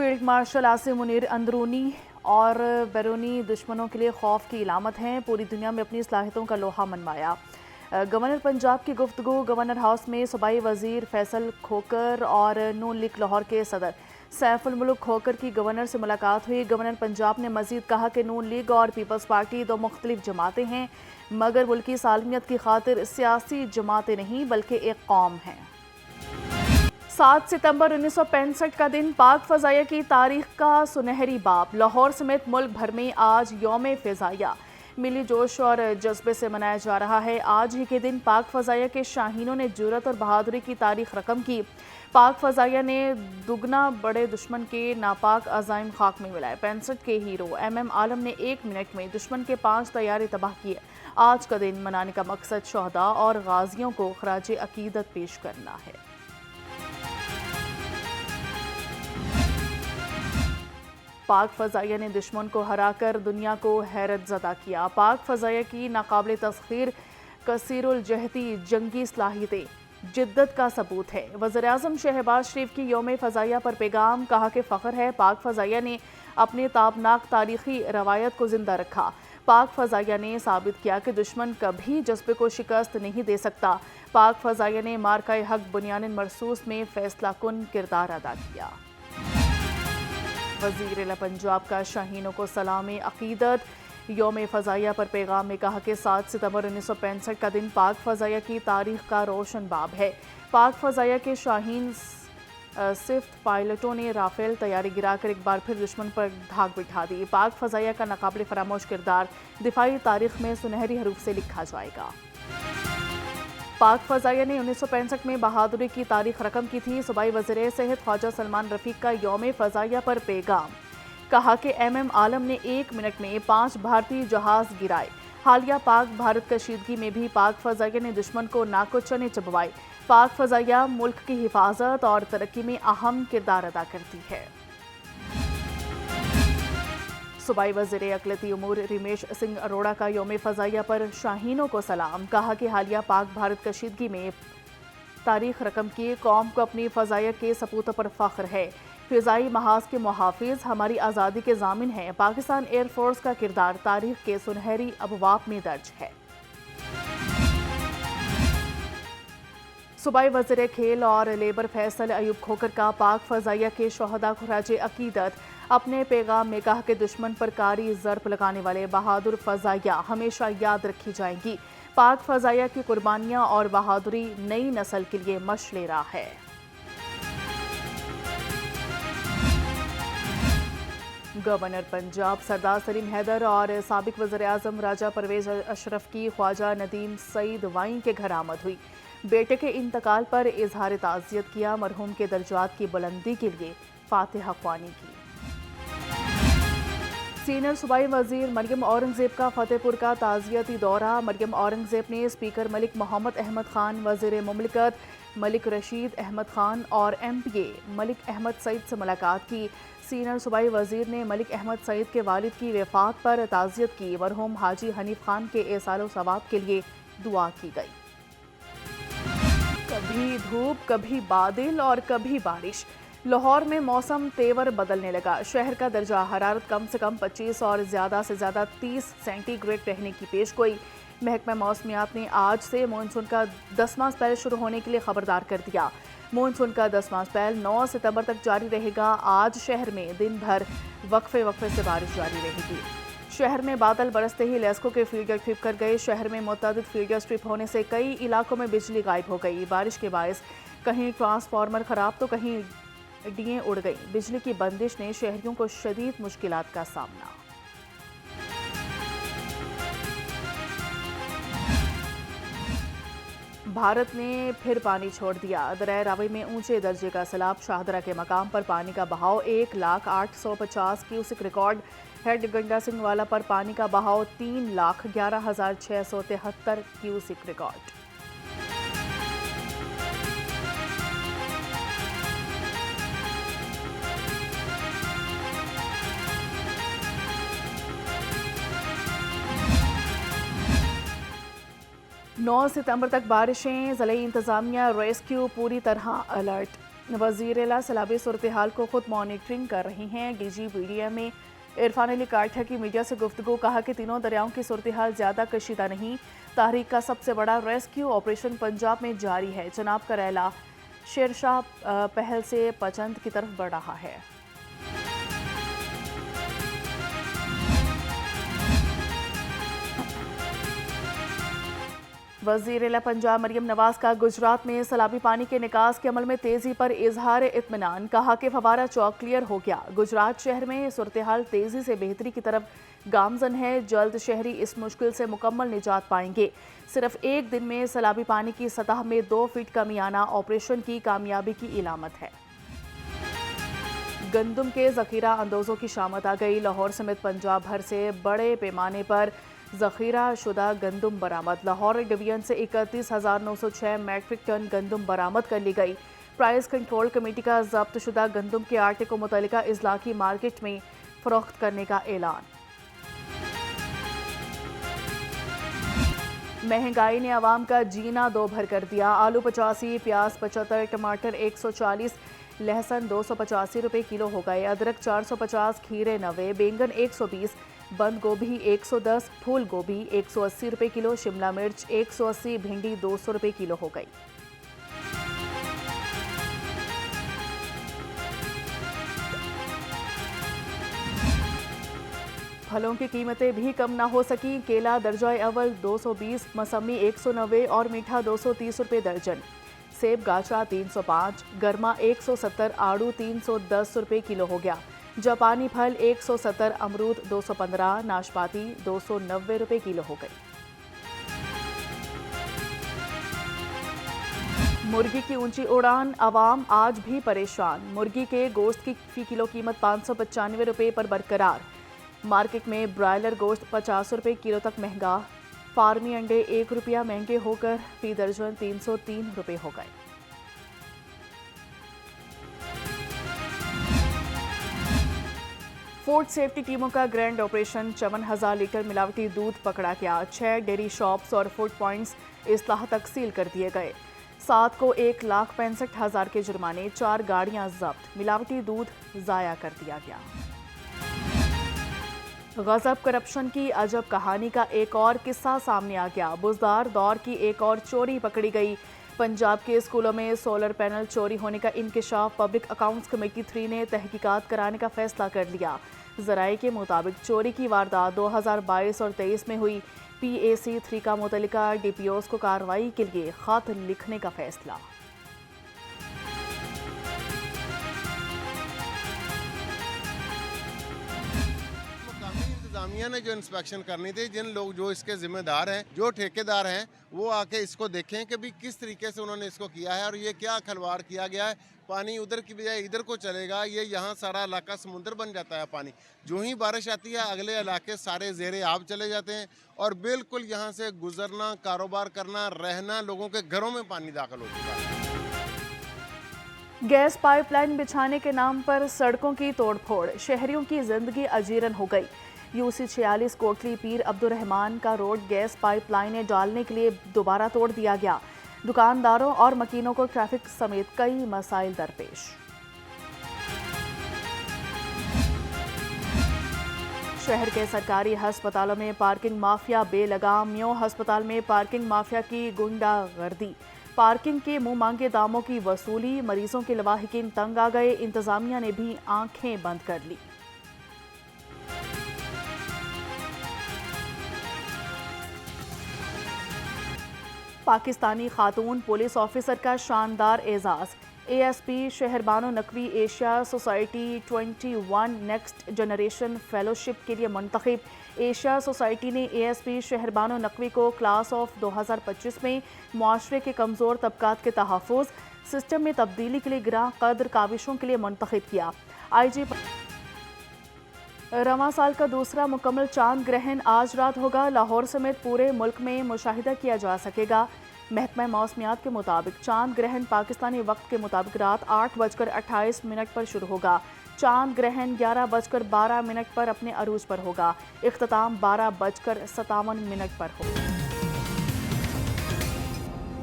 Field marshal Asim Munir अंदरूनी और बैरूनी दुश्मनों के लिए खौफ की इलामत हैं। पूरी दुनिया में अपनी सलाहियतों का लोहा मनवाया। गवर्नर पंजाब की गुफ्तगू गवर्नर हाउस में सूबाई वजीर फैसल खोकर और नून लीग लाहौर के सदर सैफुल मुल्क खोकर की गवर्नर से मुलाकात हुई। गवर्नर पंजाब ने मजीद कहा कि नून लीग और पीपल्स पार्टी दो मुख्तलिफ जमातें हैं, मगर मुल्की सालमियत की खातिर सियासी जमातें नहीं बल्कि एक कौम है। 7 सितंबर 1965 का दिन पाक फ़ज़ाइया की तारीख का सुनहरी बाब। लाहौर समेत मुल्क भर में आज यौम फ़ज़ाइया मिली जोश और जज्बे से मनाया जा रहा है। आज ही के दिन पाक फ़ज़ाइया के शाहीनों ने जुर्रत और बहादुरी की तारीख रकम की। पाक फ़ज़ाइया ने दुगना बड़े दुश्मन के नापाक अज़ाइम खाक में मिलाए। 65 के हीरो MM आलम ने 1 मिनट में दुश्मन के 5 तैयारे तबाह किए। आज का दिन मनाने का मकसद शहदा और गाजियों को खराज अकीदत पेश करना है। पाक फ़ज़ाइया ने दुश्मन को हराकर दुनिया को हैरत ज़दा किया। पाक फ़ज़ाइया की नाकाबिल तस्खीर कसीरुल जहती जंगी सलाहियतें जिद्दत का सबूत है। वज़ीर-ए-आज़म शहबाज शरीफ की यौम फ़ज़ाइया पर पैगाम, कहा कि फ़ख्र है पाक फ़ज़ाइया ने अपने ताबनाक तारीखी रवायत को जिंदा रखा। पाक फ़ज़ाइया ने साबित किया कि दुश्मन कभी जज्बे को शिकस्त नहीं दे सकता। पाक फ़ज़ाइया ने मार्का हक बुनियान मरसूस में फैसला कुन किरदार अदा किया। वज़ीर पंजाब का शाहीनों को सलाम अकीदत। यौम फ़ज़ाइया पर पैगाम में कहा कि 7 सितंबर 1965 का दिन पाक फ़ज़ाइया की तारीख का रोशन बाब है। पाक फ़ज़ाइया के शाहीन सिफ्त पायलटों ने राफेल तैयारी गिराकर एक बार फिर दुश्मन पर धाक बिठा दी। पाक फ़ज़ाइया का नाकाबिल फरामोश किरदार दिफाई तारीख में सुनहरी हरूफ से लिखा जाएगा। पाक फ़ज़ाइया ने 1965 में बहादुरी की तारीख रकम की थी। सूबाई वज़ीर सेहत ख्वाजा सलमान रफ़ीक का यौम फ़ज़ाइया पर पैगाम, कहा कि MM आलम ने 1 मिनट में 5 भारतीय जहाज गिराए। हालिया पाक भारत कशीदगी में भी पाक फ़ज़ाइया ने दुश्मन को नाको चने चबवाए। पाक फ़ज़ाइया मुल्क की हिफाजत और तरक्की में अहम किरदार अदा करती है। सूबाई वज़ीर अक़लियती उमूर रमेश सिंह अरोड़ा का यौम फ़ज़ाइया पर शाहीनों को सलाम, कहा कि हालिया पाक भारत कशीदगी में तारीख रकम की कौम को अपनी फ़ज़ाइया के सपूतों पर फ़ख्र है। फ़िज़ाई महाज के मुहाफ़िज़ हमारी आज़ादी के ज़ामिन हैं। पाकिस्तान एयरफोर्स का किरदार तारीख के सुनहरी अबवाब में दर्ज है। सूबाई वज़ीर खेल और लेबर फैसल अयूब खोकर का पाक फ़ज़ाइया के शहदा को खराज अकीदत। अपने पैगाम में कहा कि दुश्मन पर कारी ज़र्ब लगाने वाले बहादुर फ़ज़ाइया हमेशा याद रखी जाएंगी। पाक फ़ज़ाइया की कुर्बानियाँ और बहादुरी नई नस्ल के लिए मशलेरा है। गवर्नर पंजाब सरदार सलीम हैदर और साबिक वज़ीर-ए-आज़म राजा परवेज़ अशरफ की ख्वाजा नदीम सईद वाई के घर आमद हुई। बेटे के इंतकाल पर इजहार ताज़ियत किया। मरहूम के दर्जात की बुलंदी के लिए फातिहा ख्वानी की। सीनियर सूबाई वज़ीर मरियम औरंगज़ेब का फतेहपुर का ताज़ियती दौरा। मरियम औरंगज़ेब ने स्पीकर मलिक मोहम्मद अहमद खान, वज़ीर मुमलिकत मलिक रशीद अहमद खान और MPA मलिक अहमद सईद से मुलाकात की। सीनियर सूबाई वज़ीर ने मलिक अहमद सईद के वालिद की वफ़ात पर ताज़ियत की। मरहूम हाजी हनीफ खान के एसालो सवाब के लिए दुआ की गई। कभी धूप, कभी बादल और कभी बारिश। लाहौर में मौसम तेवर बदलने लगा। शहर का दर्जा हरारत कम से कम 25 और ज़्यादा से ज़्यादा 30 सेंटीग्रेड रहने की पेशगोई। महकमा मौसमियात ने आज से मानसून का 10वां स्पेल शुरू होने के लिए खबरदार कर दिया। मानसून का 10वां स्पेल 9 सितंबर तक जारी रहेगा। आज शहर में दिन भर वक्फे से बारिश जारी रहेगी। शहर में बादल बरसते ही लेस्को के फील्डर ट्रिप कर गए। शहर में मुतअद्दिद फील्डर्स ट्रिप होने से कई इलाकों में बिजली गायब हो गई। बारिश के बायस कहीं ट्रांसफार्मर खराब तो कहीं डीएं उड़ गई। बिजली की बंदिश ने शहरियों को शदीद मुश्किलात का सामना। भारत ने फिर पानी छोड़ दिया। दरिया रावी में ऊंचे दर्जे का सैलाब। शाहदरा के मकाम पर पानी का बहाव 1,0850 cusec record. Head Ganga Singh Wala पर पानी का बहाव 3,11,673 क्यूसिक रिकॉर्ड। नौ सितंबर तक बारिशें। ज़िले इंतज़ामिया रेस्क्यू पूरी तरह अलर्ट। वज़ीर-ए-आला सैलाबी सूरत हाल को खुद मॉनिटरिंग कर रही हैं। डीजी पीडीएम में इरफान अली काठा की मीडिया से गुफ्तगू, कहा कि तीनों दरियाओं की सूरत हाल ज़्यादा कशीदा नहीं। तहरीक का सबसे बड़ा रेस्क्यू ऑपरेशन पंजाब में जारी है। जनाब करेला शेरशाह पहल से पचंद की तरफ बढ़ रहा है। वज़ीर-ए-आला पंजाब मरियम नवाज का गुजरात में सैलाबी पानी के निकास के अमल में तेज़ी पर इजहार इत्मीनान, कहा कि फवारा चौक क्लियर हो गया। गुजरात शहर में सूरत हाल तेज़ी से बेहतरी की तरफ गामजन है। जल्द शहरी इस मुश्किल से मुकम्मल निजात पाएंगे। सिर्फ एक दिन में सैलाबी पानी की सतह में 2 फीट कमी आना ऑपरेशन की कामयाबी की इलामत है। गंदम के ज़ख़ीरा अंदोज़ों की शामत आ गई। लाहौर समेत पंजाब भर से बड़े पैमाने पर ज़ख़ीरा शुदा गंदम बरामद। लाहौर डिवीजन से 31,906 मैट्रिक टन गंदम बरामद कर ली गई। प्राइस कंट्रोल कमेटी का जब्त शुदा गंदम के आटे को मुतल्लिका इजला की मार्केट में फरोख्त करने का ऐलान। महंगाई ने आवाम का जीना दो भर कर दिया। आलू 85, प्याज 75, टमाटर 140, लहसुन 285 रुपये किलो हो गए। अदरक 450, खीरे 90, बैंगन 120, बंद गोभी 110, फूल गोभी 180 रुपये किलो, शिमला मिर्च 180, भिंडी 200 रुपये किलो हो गई। फलों की कीमतें भी कम ना हो सकी। केला दर्जा अव्वल 220, मौसमी 190 और मीठा 230 रुपये दर्जन। सेब गाचा 305, गर्मा 170, आड़ू 310 रुपये किलो हो गया। जापानी फल 170, अमरूद 215, नाशपाती 290 रुपये किलो हो गई। मुर्गी की ऊंची उड़ान, आवाम आज भी परेशान। मुर्गी के गोश्त की फी किलो कीमत 595 रुपये पर बरकरार। मार्केट में ब्रायलर गोश्त 50 रुपये किलो तक महंगा। फार्मी अंडे 1 रुपया महंगे होकर फी दर्जन 303 रुपये हो गए। फूड सेफ्टी टीमों का ग्रैंड ऑपरेशन। 54,000 लीटर मिलावटी दूध पकड़ा गया। 6 डेयरी शॉप्स और फूड पॉइंट्स इस्लाह तक सील कर दिए गए। 7 को 1,65,000 के जुर्माने, 4 गाड़ियां जब्त। मिलावटी दूध जाया कर दिया गया। गजब करप्शन की अजब कहानी का एक और किस्सा सामने आ गया। बुजदार दौर की एक और चोरी पकड़ी गई। पंजाब के स्कूलों में सोलर पैनल चोरी होने का इंकशाफ। पब्लिक अकाउंट्स कमेटी 3 ने तहकीकात कराने का फैसला कर लिया। ज़राए के मुताबिक चोरी की वारदात 2022 और 23 में हुई। PAC 3 का मुतल्लिका DPOs को कार्रवाई के लिए खत लिखने का फैसला। इंतजामिया ने जो इंस्पेक्शन करनी थी, जिन लोग जो इसके जिम्मेदार हैं, जो ठेकेदार हैं, वो आके इसको देखें कि भी किस तरीके से उन्होंने इसको किया है और ये क्या खिलवाड़ किया गया है। पानी उधर की बजाय इधर को चलेगा, ये यहाँ सारा इलाका समुंदर बन जाता है। पानी जो ही बारिश आती है, अगले इलाके सारे ज़ेरे आब चले जाते हैं और बिल्कुल यहाँ से गुजरना, कारोबार करना, रहना, लोगों के घरों में पानी दाखिल हो चुका है। गैस पाइपलाइन बिछाने के नाम पर सड़कों की तोड़फोड़, शहरियों की जिंदगी अजीरन हो गई। UC 46 कोटली पीर अब्दुर्रहमान का रोड गैस पाइपलाइनें डालने के लिए दोबारा तोड़ दिया गया। दुकानदारों और मकीनों को ट्रैफिक समेत कई मसाइल दरपेश। शहर के सरकारी अस्पतालों में पार्किंग माफिया बेलगाम। म्यो अस्पताल में पार्किंग माफिया की गुंडागर्दी। पार्किंग के मुंह मांगे दामों की वसूली। मरीजों के लवाहिकीन तंग आ गए। इंतजामिया ने भी आंखें बंद कर ली। पाकिस्तानी खातून पुलिस ऑफिसर का शानदार एजाज। ASP शहर Bano Naqvi Asia society 21 next generation fellowship के लिए मुंतखब। एशिया सोसाइटी ने ASP शहर बानो नकवी को क्लास ऑफ 2025 में मुआशरे के कमज़ोर तबकात के तहफ़्फ़ुज़, सिस्टम में तब्दीली के लिए गिरां कदर काविशों के लिए मुंतखब किया। IG रवां साल का दूसरा मुकम्मल चांद ग्रहण आज रात होगा। लाहौर समेत पूरे मुल्क में मुशाहिदा किया जा सकेगा। महकमा मौसमियात के मुताबिक चांद ग्रहण पाकिस्तानी वक्त के मुताबिक रात 8:28 पर शुरू होगा। चांद ग्रहण 11:12 पर अपने अरूज पर होगा। इख्तिताम 12:57 पर होगा।